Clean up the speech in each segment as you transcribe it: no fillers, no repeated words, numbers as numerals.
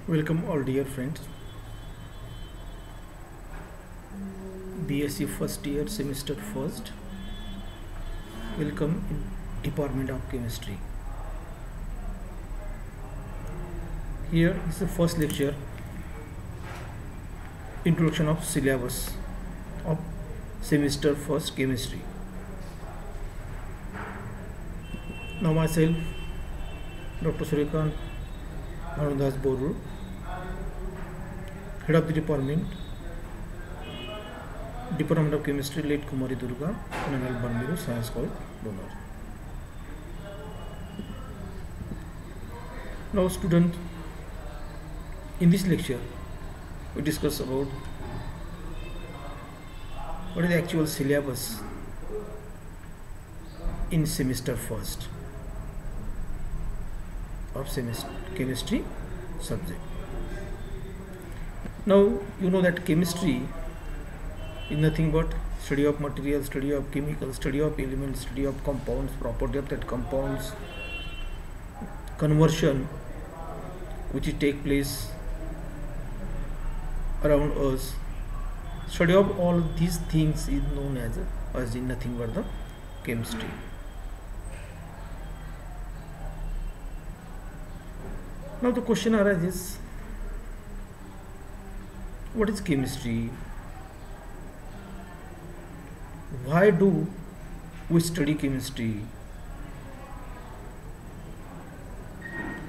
Welcome all dear friends. BSc first year semester first. Welcome in Department of Chemistry. Here is the first lecture, Introduction of Syllabus of semester first Chemistry. Now myself, Dr. Suryakant Bhanudas Boru, Head of the Department of Chemistry, late Kumari Durga, NML Banmiru, Science College, Donor. Now student, in this lecture we discuss about what is the actual syllabus in semester first of semester chemistry subject. Now you know that chemistry is nothing but study of materials, study of chemicals, study of elements, study of compounds, property of that compounds, conversion which take place around us. Study of all these things is known as in nothing but the chemistry. Now the question arises, what is chemistry? Why do we study chemistry?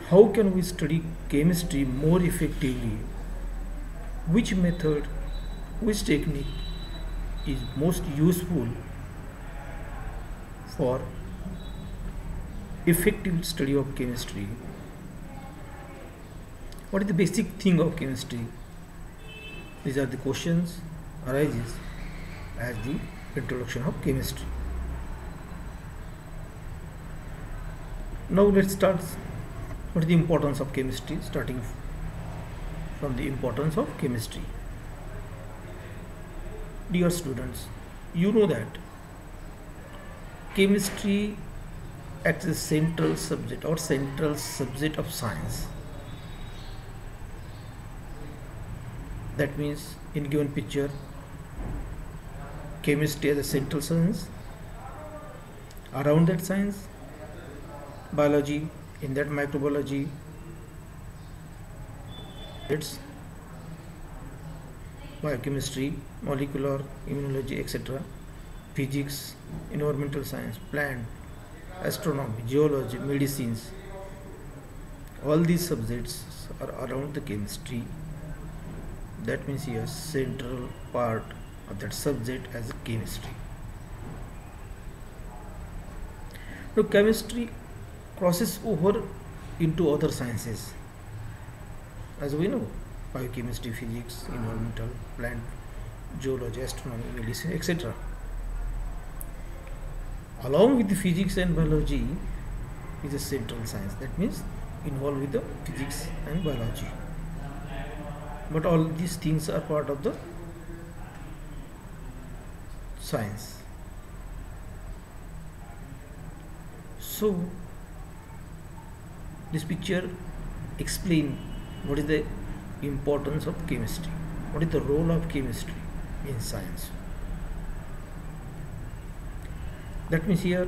How can we study chemistry more effectively? Which method, which technique is most useful for effective study of chemistry? What is the basic thing of chemistry? These are the questions arises as the introduction of chemistry. Now let's start. What is the importance of chemistry? Starting from the importance of chemistry. Dear students, you know that chemistry acts as a central subject of science. That means in given picture, chemistry as a central science. Around that science, biology, in that microbiology, it's biochemistry, molecular, immunology, etc. Physics, environmental science, plant, astronomy, geology, medicines. All these subjects are around the chemistry. That means here central part of that subject as chemistry. Now chemistry crosses over into other sciences, as we know, biochemistry, physics, environmental, plant, geology, astronomy, medicine, etc. Along with the physics and biology is a central science, that means involved with the physics and biology. But all these things are part of the science. So this picture explains what is the importance of chemistry, what is the role of chemistry in science. That means here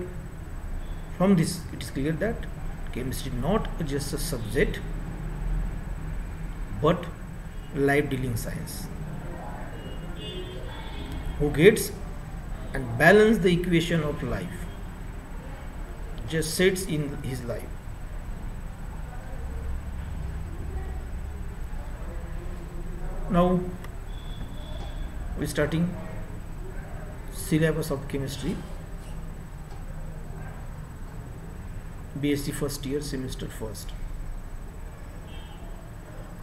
from this it is clear that chemistry not just a subject but life dealing science who gets and balance the equation of life, just sets in his life. Now we are starting syllabus of chemistry, BSc first year semester first.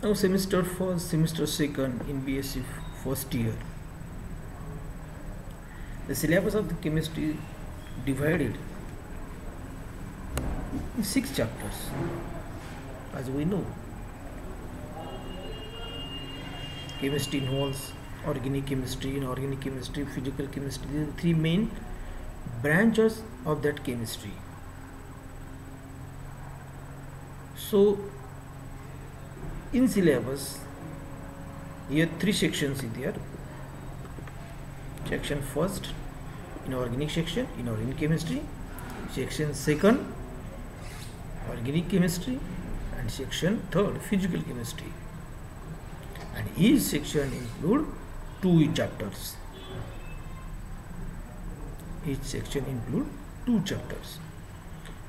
Now semester first, semester second in BSc first year. The syllabus of the chemistry divided in 6 chapters, as we know. Chemistry involves organic chemistry, inorganic chemistry, physical chemistry. These are the 3 main branches of that chemistry. So in syllabus, here 3 sections is there. Section first, inorganic section, inorganic chemistry. Section second, organic chemistry, and section third, physical chemistry. And each section include 2 chapters. Each section include 2 chapters.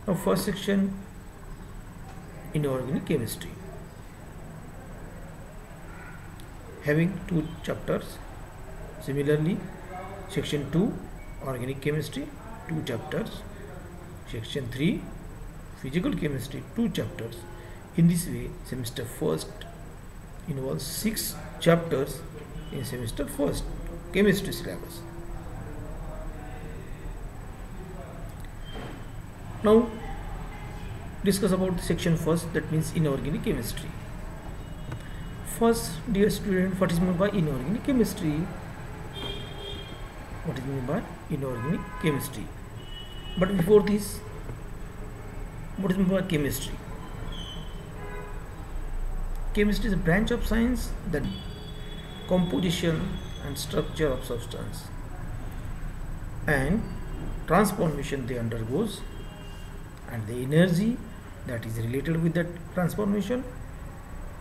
Now first section, inorganic chemistry, having 2 chapters. Similarly, section 2, organic chemistry, 2 chapters. Section 3, physical chemistry, 2 chapters. In this way, semester first involves 6 chapters in semester first chemistry syllabus. Now discuss about the section first, that means inorganic chemistry. First, dear student, what is meant by inorganic chemistry? What is meant by inorganic chemistry? But before this, what is meant by chemistry? Chemistry is a branch of science that composition and structure of substance and transformation they undergoes, and the energy that is related with that transformation,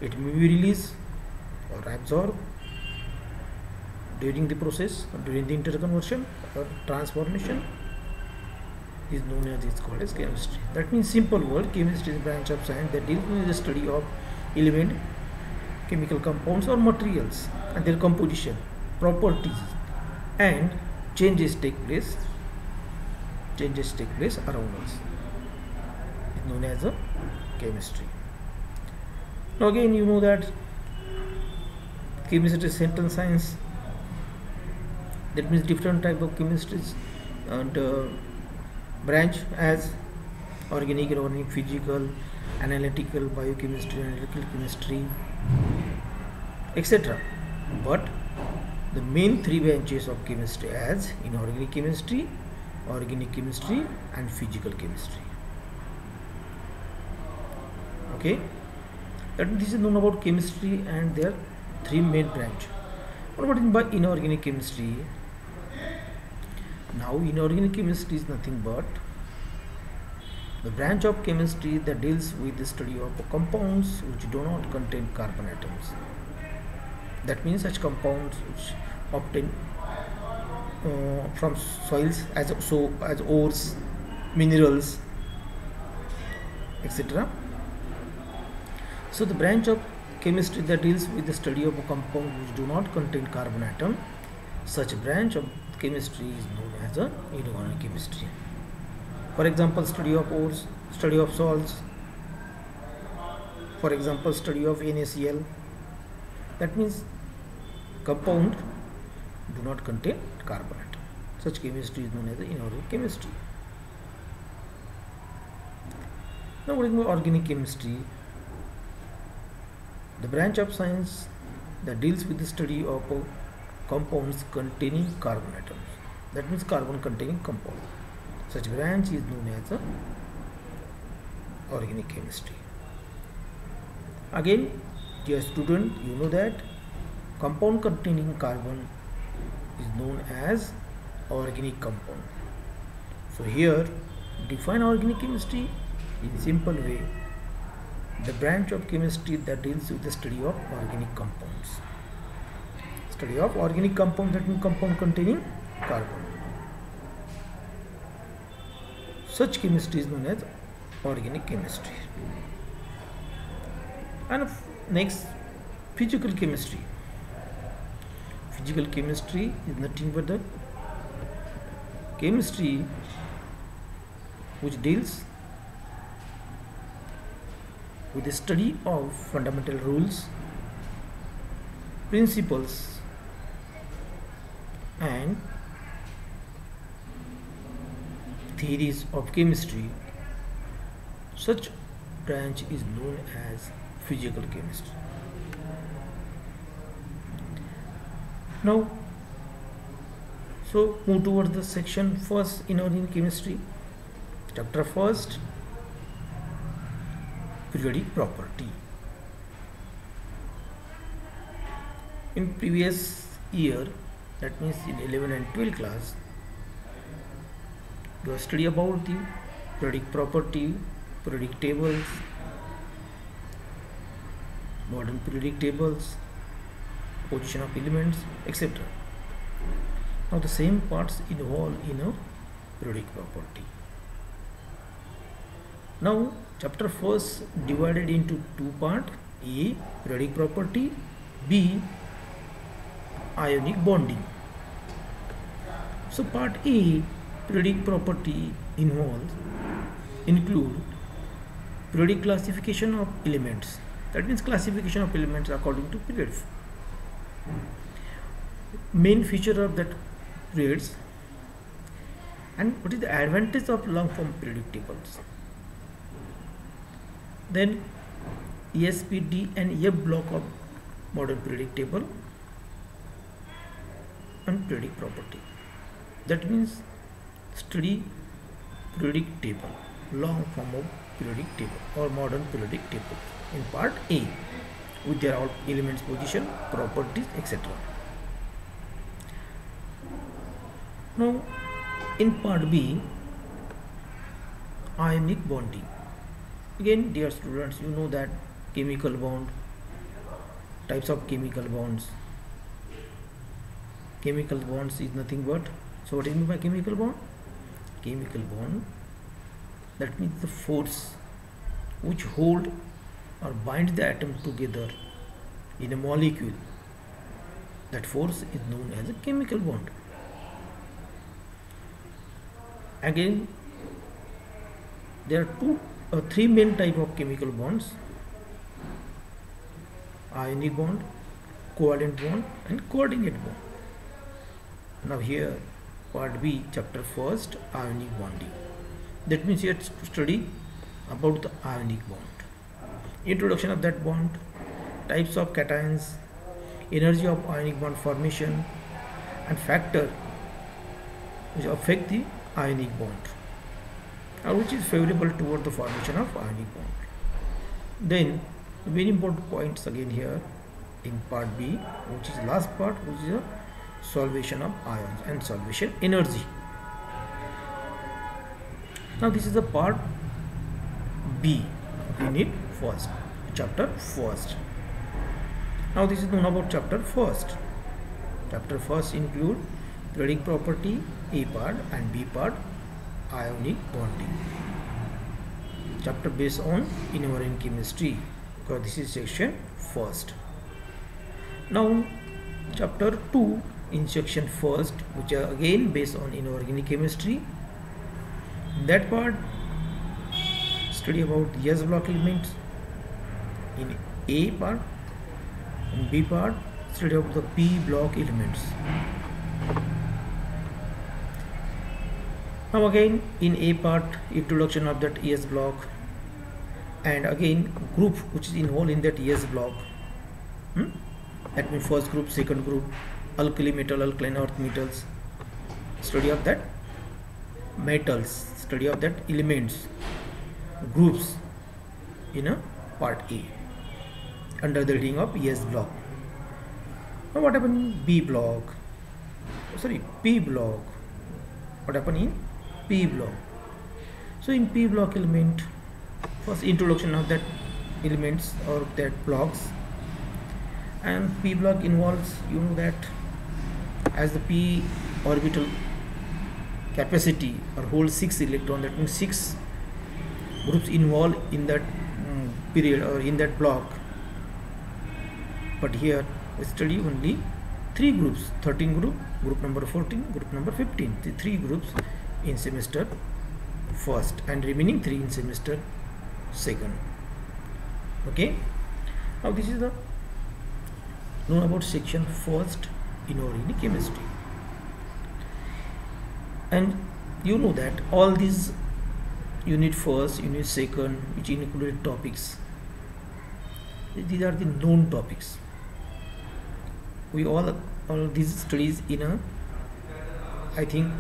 it may be released or absorbed during the process or during the interconversion or transformation, is known as, is called as chemistry. That means, simple word, chemistry is a branch of science that deals with the study of element, chemical compounds or materials and their composition, properties, and changes take place around us. It's known as a chemistry. Now again, you know that chemistry is central science. That means different type of chemistries and branch as organic, inorganic, physical, analytical, biochemistry, analytical chemistry, etc. But the main 3 branches of chemistry as inorganic chemistry, organic chemistry, and physical chemistry. Okay, that this is known about chemistry and their 3 main branch. What is by inorganic chemistry? Now, inorganic chemistry is nothing but the branch of chemistry that deals with the study of compounds which do not contain carbon atoms. That means such compounds which obtain from soils as ores, minerals, etc. So the branch of chemistry that deals with the study of a compound which do not contain carbon atom, such branch of chemistry is known as a inorganic chemistry. For example, study of ores, study of salts, for example, study of NaCl. That means compound do not contain carbon atom. Such chemistry is known as the inorganic chemistry. Now what is organic chemistry? The branch of science that deals with the study of compounds containing carbon atoms. That means carbon containing compound. Such branch is known as a organic chemistry. Again, dear student, you know that compound containing carbon is known as organic compound. So here, define organic chemistry in simple way: the branch of chemistry that deals with the study of organic compounds. Study of organic compound, that means compound containing carbon. Such chemistry is known as organic chemistry. And next, physical chemistry. Physical chemistry is nothing but the chemistry which deals with the study of fundamental rules, principles, and theories of chemistry. Such branch is known as physical chemistry. Now, so move towards the section first, inorganic chemistry. Chapter first, periodic property. In previous year, that means in 11 and 12 class, you have studied about the periodic property, periodic tables, modern periodic tables, position of elements, etc. Now the same parts involved in a periodic property. Now chapter first divided into two parts: A, periodic property; B, ionic bonding. So part A, periodic property, include periodic classification of elements. That means classification of elements according to periods. Main feature of that periods, and what is the advantage of long form periodic tables. Then ESP, and F block of modern periodic table, and periodic property. That means study periodic table, long form of periodic table or modern periodic table in part A with their elements, position, properties, etc. Now in part B, ionic bonding. Again, dear students, you know that chemical bond, types of chemical bonds. Chemical bonds is nothing but, so what do you mean by chemical bond? Chemical bond, that means the force which hold or bind the atom together in a molecule. That force is known as a chemical bond. Again, there are three main type of chemical bonds: ionic bond, covalent bond, and coordinate bond. Now here part B, chapter first, ionic bonding. That means you have to study about the ionic bond, introduction of that bond, types of cations, energy of ionic bond formation, and factor which affect the ionic bond or which is favorable toward the formation of ionic bond. Then very important points again here in part B, which is last part, which is a solvation of ions and solvation energy. Now this is the part B, unit first, chapter first. Now this is known about chapter first. Chapter first include periodic property, A part, and B part, ionic bonding. Chapter based on inorganic chemistry, because this is section first. Now chapter 2 in section first, which are again based on inorganic chemistry. In that part, study about the S block elements. In A part, in B part, study about the P block elements. Now again in A part, introduction of that S block, and again group which is involved in that S block. That means first group, second group, alkali metal, alkaline earth metals. Study of that metals, study of that elements, groups in a part A under the heading of S block. Now what happened in B block? Sorry, P block. What happened in P block? So in P block element, first introduction of that elements or that blocks, and P block involves, you know that as the P orbital capacity or holds 6 electron, that means 6 groups involved in that period or in that block. But here we study only 3 groups: 13 group, group number 14, group number 15. The 3 groups in semester first and remaining 3 in semester second. Okay. Now this is the known about section first inorganic chemistry. And you know that all these unit first, unit second, which included topics, these are the known topics. We all these studies in a, I think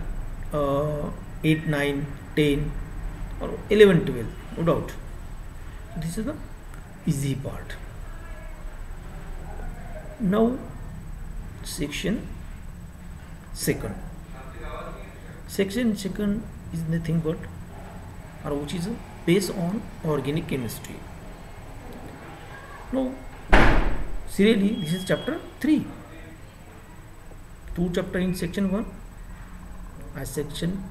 8, 9, 10 or 11, 12, no doubt. This is the easy part. Now section second. Section second is nothing but, or which is based on organic chemistry. Now, serially, this is chapter 3. 2 chapter in section 1, and section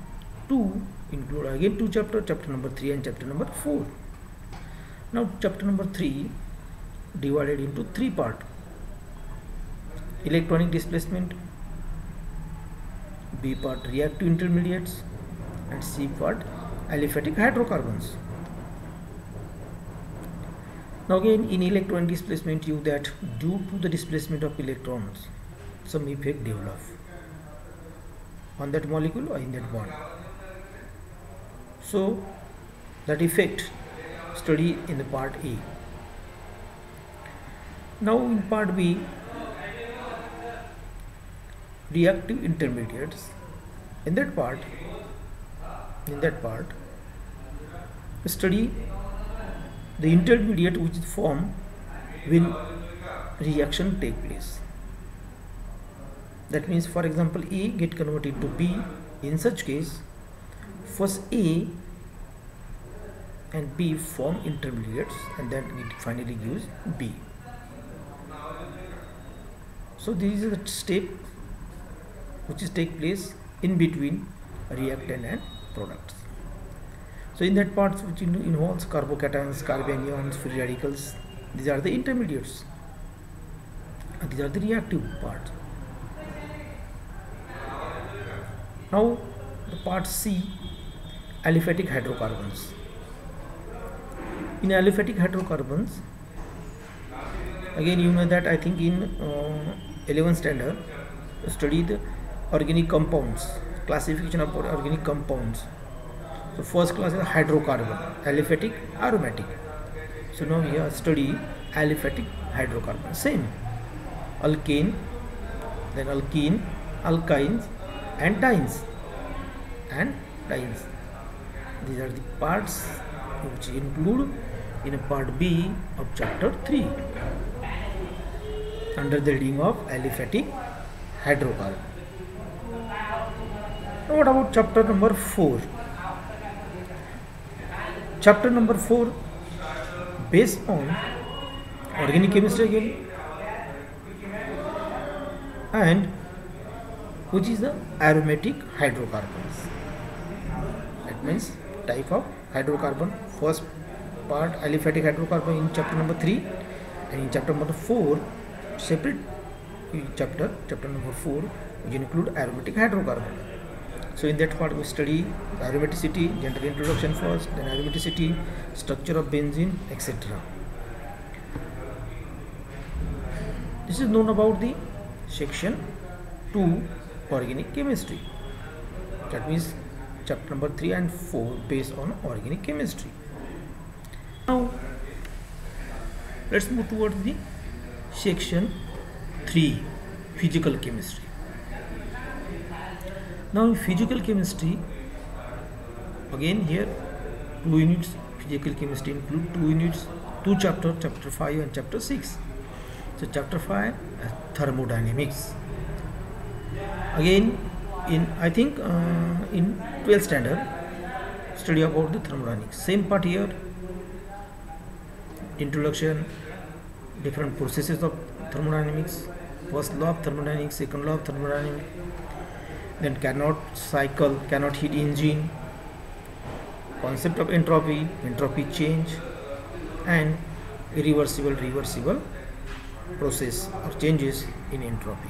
2 include again 2 chapter, chapter number 3 and chapter number 4. Now, chapter number 3 divided into 3 parts: electronic displacement, B part reactive intermediates, and C part aliphatic hydrocarbons. Now again, in electron displacement, you that due to the displacement of electrons, some effect develop on that molecule or in that bond. So that effect study in the part A. Now in part B, reactive intermediates. In that part, study the intermediate which is formed when reaction take place. That means, for example, A get converted to B. In such case, first A and B form intermediates, and then it finally gives B. So this is the step which is take place in between reactant and products. So in that part which involves carbocations, carbanions, free radicals, these are the intermediates, and these are the reactive parts. Now the part C, aliphatic hydrocarbons. In aliphatic hydrocarbons, again you know that I think in 11th standard study the organic compounds, classification of organic compounds. So first class is hydrocarbon, aliphatic, aromatic. So now we have study aliphatic hydrocarbon. Same alkane, then alkene, alkynes, and dienes. These are the parts which include in a part B of chapter 3 under the heading of aliphatic hydrocarbon. Now what about chapter number 4? Chapter number 4 based on organic chemistry again, and which is the aromatic hydrocarbons. That means type of hydrocarbon. First part aliphatic hydrocarbon in chapter number 3, and in chapter number 4 separate chapter number 4 which include aromatic hydrocarbon. So in that part we study aromaticity, general introduction first, then aromaticity, structure of benzene, etc. This is known about the section 2 organic chemistry. That means chapter number 3 and 4 based on organic chemistry. Now let's move towards the section 3, physical chemistry. Now in physical chemistry, again here 2 units. Physical chemistry include 2 units, 2 chapters, chapter 5 and chapter 6. So chapter 5 thermodynamics. Again in I think in 12th standard study about the thermodynamics. Same part here, introduction, different processes of thermodynamics, first law of thermodynamics, second law of thermodynamics, then Carnot cycle, Carnot heat engine, concept of entropy, entropy change, and reversible process or changes in entropy.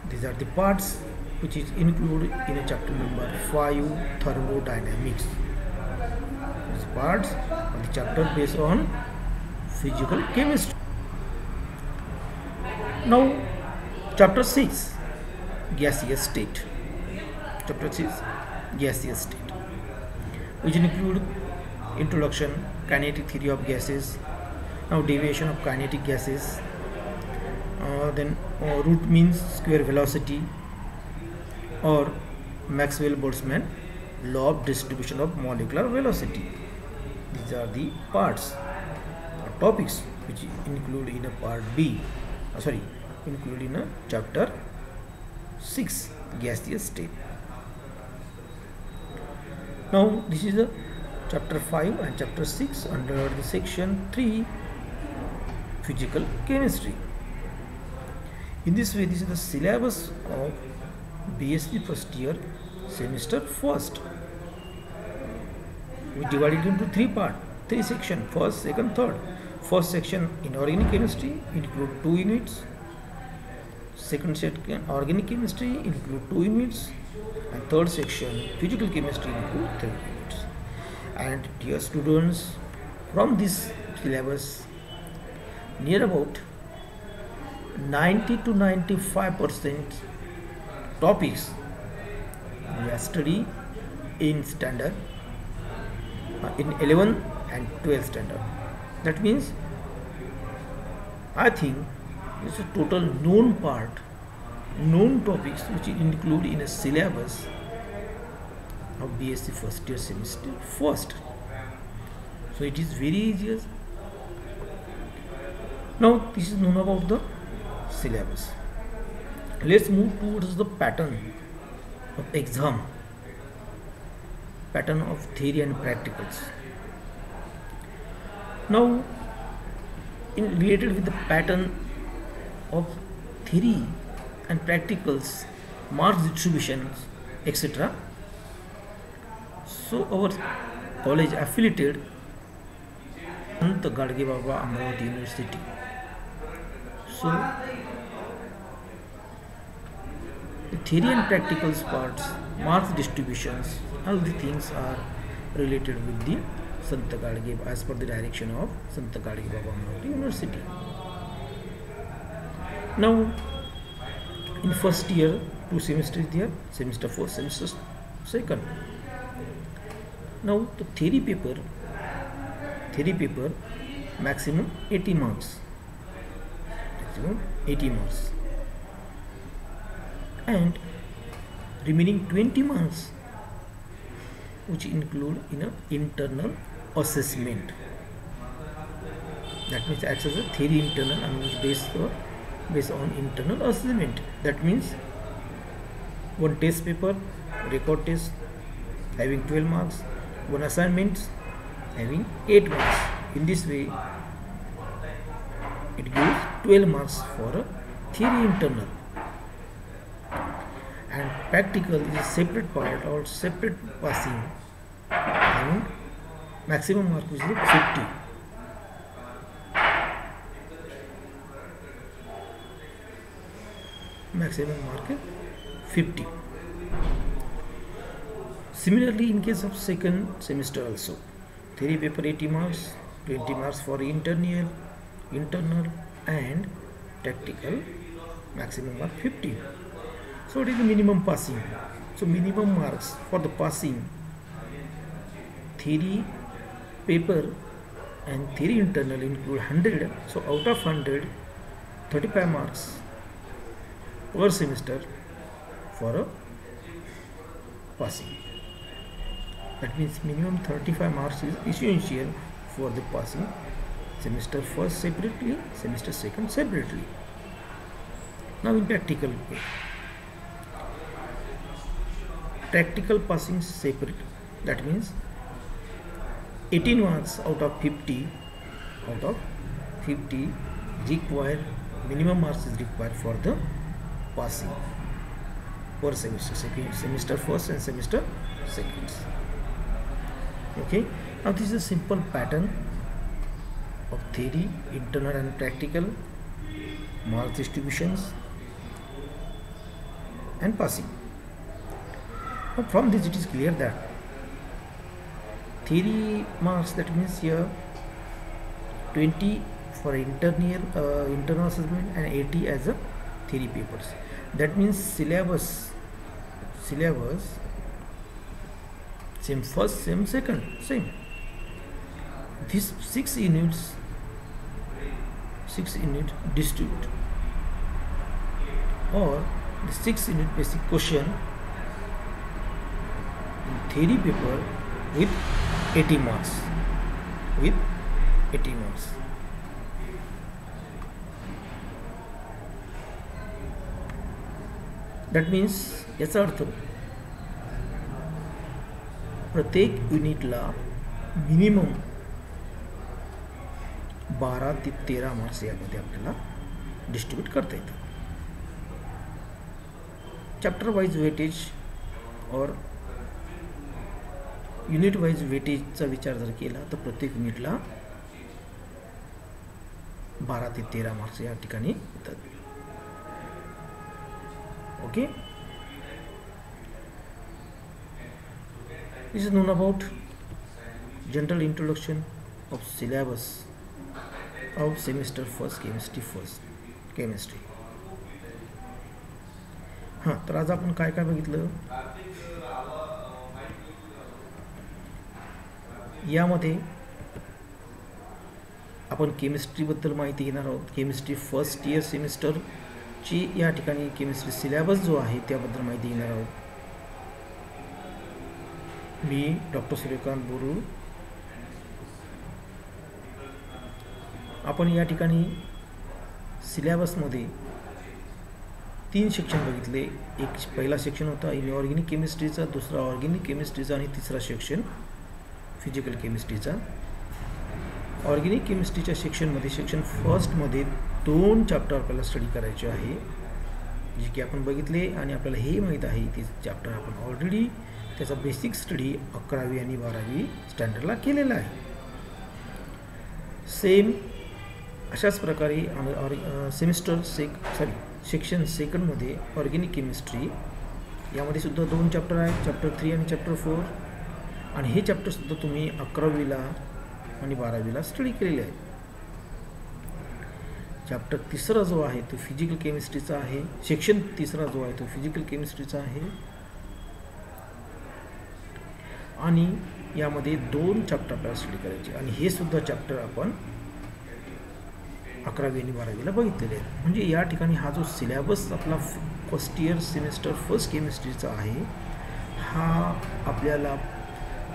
These are the parts which is included in a chapter number 5, thermodynamics. These parts of the chapter based on physical chemistry. Now chapter 6, gaseous state. Chapter 6, gaseous state, which include introduction, kinetic theory of gases, now deviation of kinetic gases, then root means square velocity, or Maxwell-Boltzmann law of distribution of molecular velocity. These are the parts or topics which include in a part B, included in a chapter 6 gaseous state. Now this is the chapter 5 and chapter 6 under the section 3 physical chemistry. In this way, this is the syllabus of BSc first year semester first. We divided into three sections: first, second, third. First section inorganic chemistry include 2 units. Second section organic chemistry include 2 units, and third section physical chemistry include 3 units. And dear students, from this syllabus, near about 90 to 95% topics we are study in standard in 11 and 12 standard. That means I think it's a total known topics which include in a syllabus of BSc first year semester first. So it is very easy. Now this is known about the syllabus. Let's move towards the pattern of exam, pattern of theory and practicals. Now, related with the pattern of theory and practicals, marks distributions, etc. So our college affiliated Sant Gadge Baba Amravati University. So the theory and practicals parts, marks distributions, all the things are related with the Sant Gadge as per the direction of Sant Gadge Baba Amravati University. Now, in first year, 2 semesters there, semester 4, semester 2nd. Now, the theory paper, maximum 80 marks. Maximum 80 marks. And remaining 20 marks, which include in a internal assessment. That means acts as a theory internal and based on internal assessment. That means one test paper, record test having 12 marks, one assignment having 8 marks. In this way, it gives 12 marks for a theory internal. And practical is a separate part or separate passing, and maximum mark is 50. Maximum mark is 50. Similarly, in case of second semester also, theory paper 80 marks, 20 marks for internal and practical, maximum mark 50. So it is the minimum passing. So minimum marks for the passing theory paper and theory internal include 100. So out of 100, 35 marks per semester for a passing. That means minimum 35 marks is essential for the passing semester first separately, semester second separately. Now in practical way. Practical passing separate, that means 18 marks out of 50 required, minimum marks is required for the passing per semester, semester first and semester second. Okay, now this is a simple pattern of theory, internal and practical, mark distributions and passing. Now from this it is clear that theory marks, that means here 20 for internal assessment and 80 as a theory papers. That means syllabus same first, same second, same. These 6 units distribute, or the 6 unit basic question in theory paper with 80 marks. That means याचा अर्थ प्रत्येक युनिटला minimum 12 ते 13 marks यामध्ये आपल्याला distribute करता येतात. Chapter wise weightage और unit wise वेटेजचा विचार जर केला तर प्रत्येक युनिटला 12 ते 13 मार्क्स या ठिकाणी येतात. Okay, this is known about general introduction of syllabus of semester first chemistry. हां, तर आज आपण काय काय बघितलं यामध्ये आपण केमिस्ट्रीबद्दल माहिती घेणार आहोत. केमिस्ट्री फर्स्ट इयर सेमिस्टरची या ठिकाणी केमिस्ट्री सिलेबस जो आहे त्याबद्दल माहिती घेणार आहोत. मी डॉक्टर सूर्यकांत बोरू. आपण या ठिकाणी सिलेबसमध्ये 3 सेक्शन बघितले. एक पहिला सेक्शन होता इनऑर्गॅनिक केमिस्ट्रीचा, दुसरा ऑर्गॅनिक केमिस्ट्रीचा आणि तिसरा सेक्शन फिजिकल केमिस्ट्रीचा. ऑर्गॅनिक केमिस्ट्रीच्या सेक्शनमध्ये सेक्शन फर्स्टमध्ये 2 चॅप्टर आपल्याला स्टडी करायचे आहे जे की आपण बघितले आणि आपल्याला हे माहीत आहे ते चॅप्टर आपण ऑलरेडी त्याचा बेसिक स्टडी 11वी आणि 12वी स्टँडर्डला केलेला आहे. सेम अशाच प्रकारे सेक्शन सेकंडमध्ये ऑर्गॅनिक केमिस्ट्री यामध्ये सुद्धा 2 चॅप्टर आहेत, चॅप्टर 3 आणि चॅप्टर 4. आणि हे चॅप्टरसुद्धा तुम्ही 11वीला आणि 12वीला स्टडी केलेले आहे. चॅप्टर तिसरा जो आहे तो फिजिकल केमिस्ट्रीचा आहे. सेक्शन तिसरा जो आहे तो फिजिकल केमिस्ट्रीचा आहे आणि यामध्ये 2 चॅप्टर आपल्याला स्टडी करायचे आणि हे सुद्धा चॅप्टर आपण 11वी आणि 12वीला बघितलेले आहेत. म्हणजे या ठिकाणी हा जो सिलेबस आपला फर्स्ट इयर सेमिस्टर फर्स्ट केमिस्ट्रीचा आहे हा आपल्याला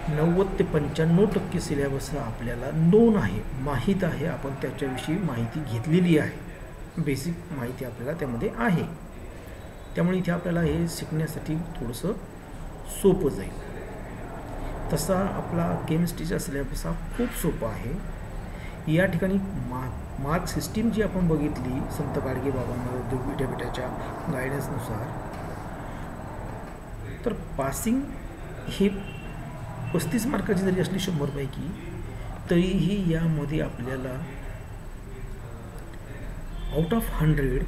90 ते 95% सिलेबस हा आपल्याला नोन आहे, माहीत आहे. आपण त्याच्याविषयी माहिती घेतलेली आहे, बेसिक माहिती आपल्याला त्यामध्ये आहे. त्यामुळे इथे आपल्याला हे शिकण्यासाठी थोडंसं सोपं जाईल. तसा आपला केमिस्ट्रीचा सिलेबस हा खूप सोपा आहे. या ठिकाणी मार्क सिस्टीम जी आपण बघितली संत गाडगे बाबांना उद्योग विद्यापीठाच्या गायडन्सनुसार, तर पासिंग ही 35 मार्काची जरी असली 100 पैकी तरीही यामध्ये आपल्याला out of 100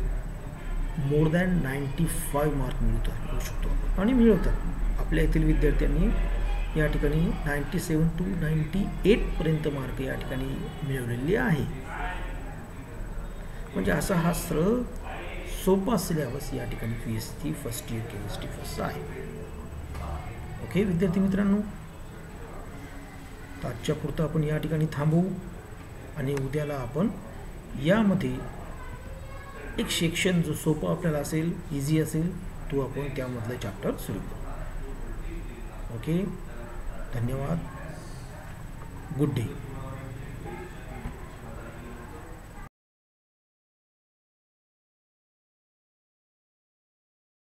more than 95 mark मिळू शकतो आणि मिळवतात. आपल्या येथील विद्यार्थ्यांनी या ठिकाणी 97 to 98 पर्यंत मार्क या ठिकाणी मिळवलेले आहे. म्हणजे असा हा सरळ सोपा सिलेबस या ठिकाणी PhD first year chemistry first आहे. ओके विद्यार्थी मित्रांनो, तर आजच्या पुरतं आपण या ठिकाणी थांबवू आणि उद्याला आपण यामध्ये एक सेक्शन जो सोपा आपल्याला असेल, इझी असेल, तो आपण त्यामधलं चॅप्टर सुरू करू. ओके, धन्यवाद. Good day.